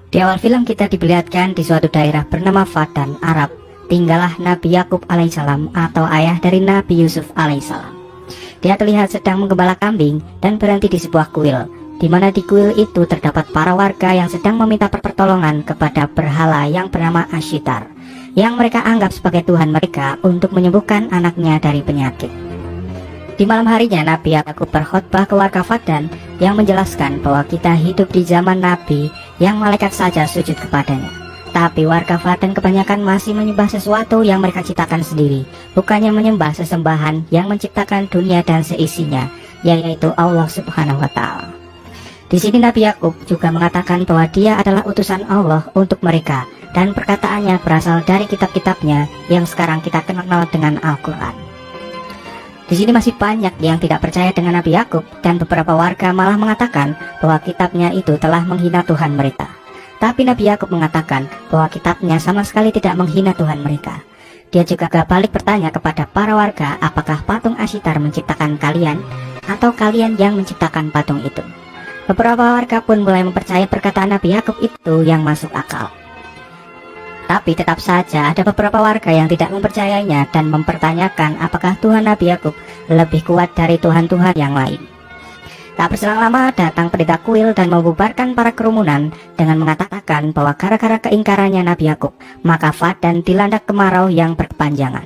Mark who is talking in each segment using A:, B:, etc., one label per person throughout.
A: Di awal film kita diperlihatkan di suatu daerah bernama Fadan, Arab, tinggallah Nabi Yakub alaihissalam atau ayah dari Nabi Yusuf alaihissalam. Dia terlihat sedang menggembala kambing dan berhenti di sebuah kuil, di mana di kuil itu terdapat para warga yang sedang meminta pertolongan kepada berhala yang bernama Ashitar, yang mereka anggap sebagai Tuhan mereka untuk menyembuhkan anaknya dari penyakit. Di malam harinya Nabi Yakub berkhotbah ke warga Fadan yang menjelaskan bahwa kita hidup di zaman Nabi yang malaikat saja sujud kepadanya. Tapi warga Fadan kebanyakan masih menyembah sesuatu yang mereka ciptakan sendiri, bukannya menyembah sesembahan yang menciptakan dunia dan seisinya, yaitu Allah Subhanahu wa Ta'ala. Di sini Nabi Yakub juga mengatakan bahwa dia adalah utusan Allah untuk mereka, dan perkataannya berasal dari kitab-kitabnya yang sekarang kita kenal dengan Al-Quran. Di sini masih banyak yang tidak percaya dengan Nabi Yakub, dan beberapa warga malah mengatakan bahwa kitabnya itu telah menghina Tuhan mereka. Tapi Nabi Yakub mengatakan bahwa kitabnya sama sekali tidak menghina Tuhan mereka. Dia juga balik bertanya kepada para warga, apakah patung Ashitar menciptakan kalian atau kalian yang menciptakan patung itu. Beberapa warga pun mulai mempercayai perkataan Nabi Yakub itu yang masuk akal. Tapi tetap saja ada beberapa warga yang tidak mempercayainya dan mempertanyakan apakah Tuhan Nabi Yakub lebih kuat dari Tuhan-Tuhan yang lain. Tak berselang lama datang pendeta kuil dan membubarkan para kerumunan dengan mengatakan bahwa gara-gara keingkarannya Nabi Yakub, maka Fadan dilanda kemarau yang berkepanjangan.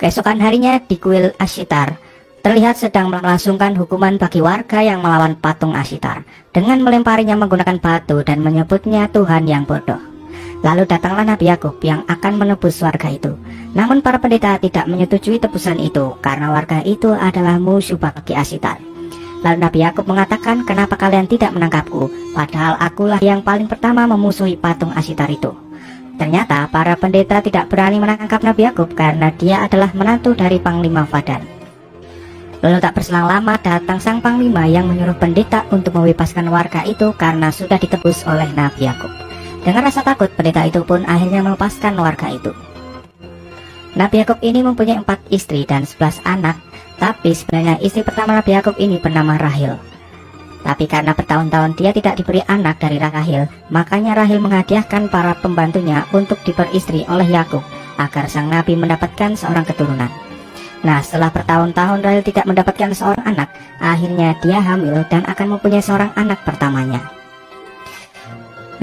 A: Keesokan harinya di kuil Ashitar terlihat sedang melangsungkan hukuman bagi warga yang melawan patung Ashitar dengan melemparinya menggunakan batu dan menyebutnya Tuhan yang bodoh. Lalu datanglah Nabi Yakub yang akan menebus warga itu. Namun para pendeta tidak menyetujui tebusan itu karena warga itu adalah musuh bagi Ashitar. Lalu Nabi Yakub mengatakan, kenapa kalian tidak menangkapku, padahal akulah yang paling pertama memusuhi patung Ashitar itu. Ternyata para pendeta tidak berani menangkap Nabi Yakub karena dia adalah menantu dari Panglima Fadan. Lalu tak berselang lama datang sang Panglima yang menyuruh pendeta untuk membebaskan warga itu karena sudah ditebus oleh Nabi Yakub. Dengan rasa takut, pendeta itu pun akhirnya melepaskan warga itu. Nabi Yakub ini mempunyai 4 istri dan 11 anak, tapi sebenarnya istri pertama Nabi Yakub ini bernama Rahil. Tapi karena bertahun-tahun dia tidak diberi anak dari Rahil, makanya Rahil menghadiahkan para pembantunya untuk diperistri oleh Yakub agar sang Nabi mendapatkan seorang keturunan. Nah, setelah bertahun-tahun Rahil tidak mendapatkan seorang anak, akhirnya dia hamil dan akan mempunyai seorang anak pertamanya.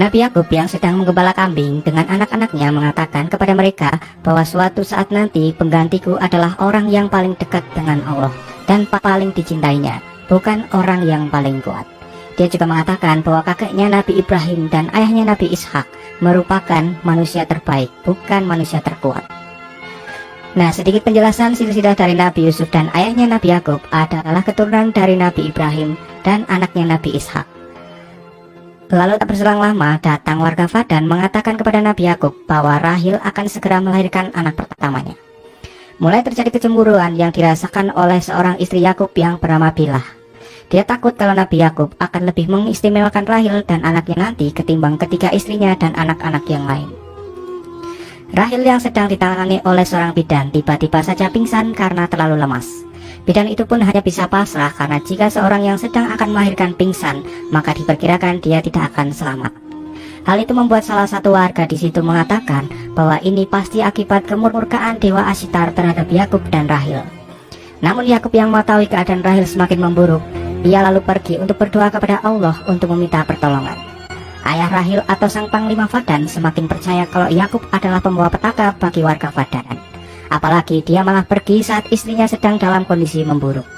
A: Nabi Yakub yang sedang menggembala kambing dengan anak-anaknya mengatakan kepada mereka bahwa suatu saat nanti penggantiku adalah orang yang paling dekat dengan Allah dan paling dicintainya, bukan orang yang paling kuat. Dia juga mengatakan bahwa kakeknya Nabi Ibrahim dan ayahnya Nabi Ishak merupakan manusia terbaik, bukan manusia terkuat. Nah, sedikit penjelasan silsilah dari Nabi Yusuf dan ayahnya Nabi Yakub adalah keturunan dari Nabi Ibrahim dan anaknya Nabi Ishak. Lalu tak berselang lama datang warga Fadan mengatakan kepada Nabi Yakub bahwa Rahil akan segera melahirkan anak pertamanya. Mulai terjadi kecemburuan yang dirasakan oleh seorang istri Yakub yang bernama Bilah. Dia takut kalau Nabi Yakub akan lebih mengistimewakan Rahil dan anaknya nanti ketimbang ketiga istrinya dan anak-anak yang lain. Rahil yang sedang ditangani oleh seorang bidan tiba-tiba saja pingsan karena terlalu lemas. Bidan itu pun hanya bisa pasrah karena jika seorang yang sedang akan melahirkan pingsan, maka diperkirakan dia tidak akan selamat. Hal itu membuat salah satu warga di situ mengatakan bahwa ini pasti akibat kemurkaan dewa Ashitar terhadap Yakub dan Rahil. Namun Yakub yang mengetahui keadaan Rahil semakin memburuk, ia lalu pergi untuk berdoa kepada Allah untuk meminta pertolongan. Ayah Rahil atau sang Panglima Fadan semakin percaya kalau Yakub adalah pembawa petaka bagi warga Fadan. Apalagi dia malah pergi saat istrinya sedang dalam kondisi memburuk.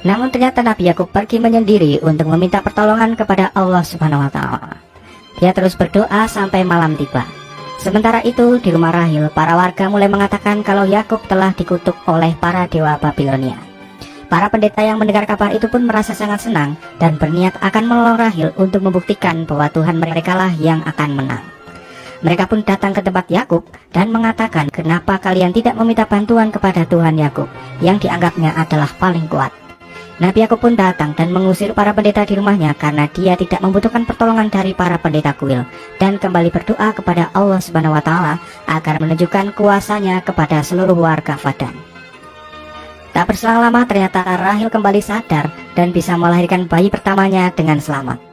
A: Namun ternyata Nabi Yakub pergi menyendiri untuk meminta pertolongan kepada Allah Subhanahu wa Ta'ala. Dia terus berdoa sampai malam tiba. Sementara itu di rumah Rahil, para warga mulai mengatakan kalau Yakub telah dikutuk oleh para dewa Babilonia. Para pendeta yang mendengar kabar itu pun merasa sangat senang dan berniat akan menolong Rahil untuk membuktikan bahwa Tuhan mereka lah yang akan menang. Mereka pun datang ke tempat Yakub dan mengatakan, kenapa kalian tidak meminta bantuan kepada Tuhan Yakub yang dianggapnya adalah paling kuat. Nabi Yakub pun datang dan mengusir para pendeta di rumahnya karena dia tidak membutuhkan pertolongan dari para pendeta kuil, dan kembali berdoa kepada Allah Subhanahu wa Ta'ala agar menunjukkan kuasanya kepada seluruh warga Fadan. Tak berselang lama ternyata Rahil kembali sadar dan bisa melahirkan bayi pertamanya dengan selamat.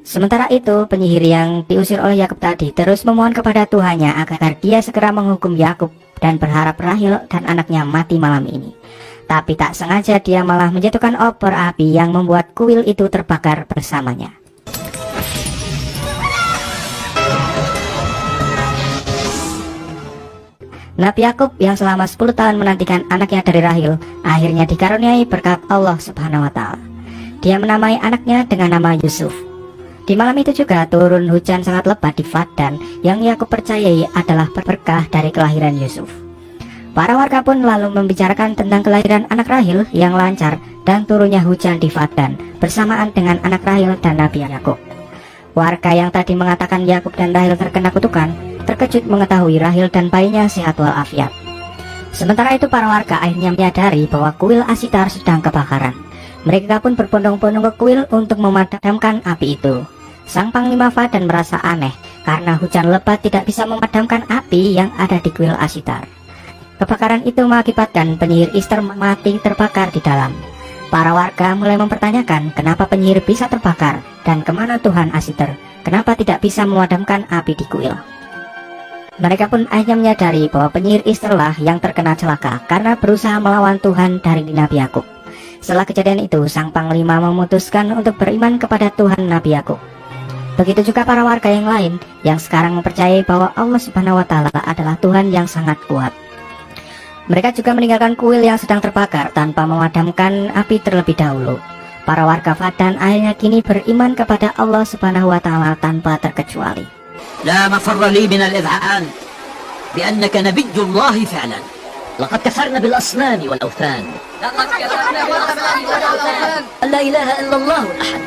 A: Sementara itu, penyihir yang diusir oleh Yakub tadi terus memohon kepada Tuhannya agar dia segera menghukum Yakub dan berharap Rahel dan anaknya mati malam ini. Tapi tak sengaja dia malah menjatuhkan obor api yang membuat kuil itu terbakar bersamanya. Nabi Yakub yang selama 10 tahun menantikan anaknya dari Rahel akhirnya dikaruniai berkat Allah Subhanahu wa Ta'ala. Dia menamai anaknya dengan nama Yusuf. Di malam itu juga turun hujan sangat lebat di Padan yang Yakub percayai adalah berkah dari kelahiran Yusuf. Para warga pun lalu membicarakan tentang kelahiran anak Rahel yang lancar dan turunnya hujan di Padan bersamaan dengan anak Rahel dan Nabi Yakub. Warga yang tadi mengatakan Yakub dan Rahel terkena kutukan terkejut mengetahui Rahel dan bayinya sehat walafiat. Sementara itu para warga akhirnya menyadari bahwa kuil Asitar sedang kebakaran. Mereka pun berbondong-bondong ke kuil untuk memadamkan api itu. Sang Panglima Padan merasa aneh karena hujan lebat tidak bisa memadamkan api yang ada di kuil Asitar. Kebakaran itu mengakibatkan penyihir Ishtar mati terbakar di dalam. Para warga mulai mempertanyakan kenapa penyihir bisa terbakar dan kemana Tuhan Asitar, kenapa tidak bisa memadamkan api di kuil. Mereka pun akhirnya menyadari bahwa penyihir Ishtar lah yang terkena celaka karena berusaha melawan Tuhan dari Nabi Yakub. Setelah kejadian itu, sang Panglima memutuskan untuk beriman kepada Tuhan Nabi Yakub. Begitu juga para warga yang lain yang sekarang mempercayai bahwa Allah Subhanahu wa Ta'ala adalah Tuhan yang sangat kuat. Mereka juga meninggalkan kuil yang sedang terbakar tanpa memadamkan api terlebih dahulu. Para warga Padan akhirnya kini beriman kepada Allah Subhanahu wa Ta'ala tanpa terkecuali.
B: لا مفر لي من الإذعان بأنك نبي الله فعلا. لقد كفرنا بالأصنام والأوثان. لا إله إلا الله الأحد.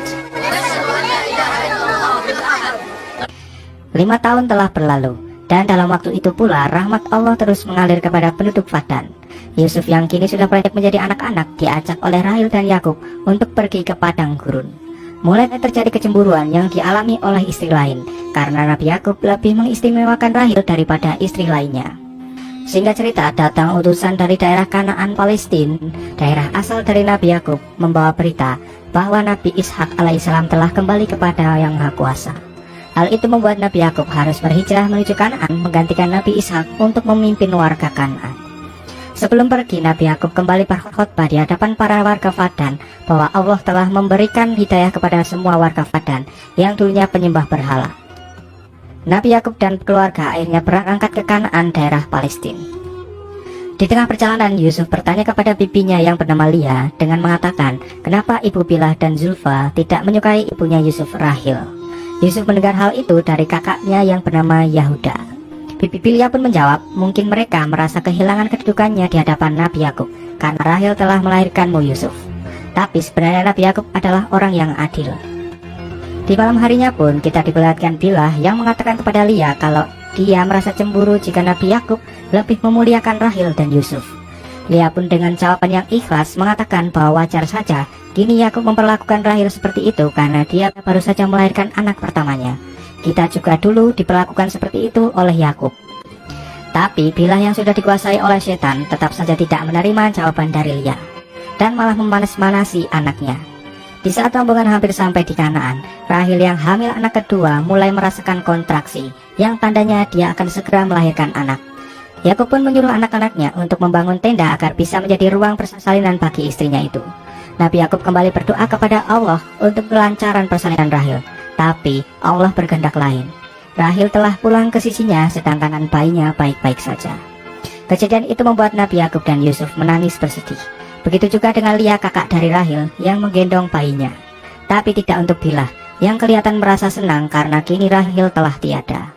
A: 5 tahun telah berlalu, dan dalam waktu itu pula rahmat Allah terus mengalir kepada penduduk Padan. Yusuf yang kini sudah beranjak menjadi anak-anak diajak oleh Rahel dan Yakub untuk pergi ke padang gurun. Mulai terjadi kecemburuan yang dialami oleh istri lain karena Nabi Yakub lebih mengistimewakan Rahel daripada istri lainnya. Sehingga cerita, datang utusan dari daerah Kanaan Palestina, daerah asal dari Nabi Yakub, membawa berita bahwa Nabi Ishak alaihissalam telah kembali kepada Yang Maha Kuasa. Hal itu membuat Nabi Yakub harus berhijrah menuju Kanaan menggantikan Nabi Ishak untuk memimpin warga Kanaan. Sebelum pergi, Nabi Yakub kembali berkhotbah di hadapan para warga Padan bahwa Allah telah memberikan hidayah kepada semua warga Padan yang dulunya penyembah berhala. Nabi Yakub dan keluarga akhirnya berangkat ke Kanaan, daerah Palestina. Di tengah perjalanan, Yusuf bertanya kepada bibinya yang bernama Lia dengan mengatakan kenapa ibu Bilhah dan Zulfa tidak menyukai ibunya Yusuf, Rahel. Yusuf mendengar hal itu dari kakaknya yang bernama Yahuda. Bibi Bilhah pun menjawab, mungkin mereka merasa kehilangan kedudukannya di hadapan Nabi Yakub karena Rahel telah melahirkanmu Yusuf. Tapi sebenarnya Nabi Yakub adalah orang yang adil. Di malam harinya pun kita diperlihatkan Bilhah yang mengatakan kepada Lia kalau dia merasa cemburu jika Nabi Yakub lebih memuliakan Rahel dan Yusuf. Lia pun dengan jawaban yang ikhlas mengatakan bahwa wajar saja kini Yakub memperlakukan Rahel seperti itu karena dia baru saja melahirkan anak pertamanya. Kita juga dulu diperlakukan seperti itu oleh Yakub. Tapi Bilhah yang sudah dikuasai oleh setan tetap saja tidak menerima jawaban dari Lia dan malah memanas-manasi anaknya. Di saat rombongan hampir sampai di Kanaan, Rahel yang hamil anak kedua mulai merasakan kontraksi yang tandanya dia akan segera melahirkan anak. Yakub pun menyuruh anak-anaknya untuk membangun tenda agar bisa menjadi ruang persalinan bagi istrinya itu. Nabi Yakub kembali berdoa kepada Allah untuk kelancaran persalinan Rahel, tapi Allah berkehendak lain. Rahel telah pulang ke sisinya sedangkan bayinya baik-baik saja. Kejadian itu membuat Nabi Yakub dan Yusuf menangis bersedih. Begitu juga dengan Lia, kakak dari Rahel yang menggendong bayinya. Tapi tidak untuk Bilhah yang kelihatan merasa senang karena kini Rahel telah tiada.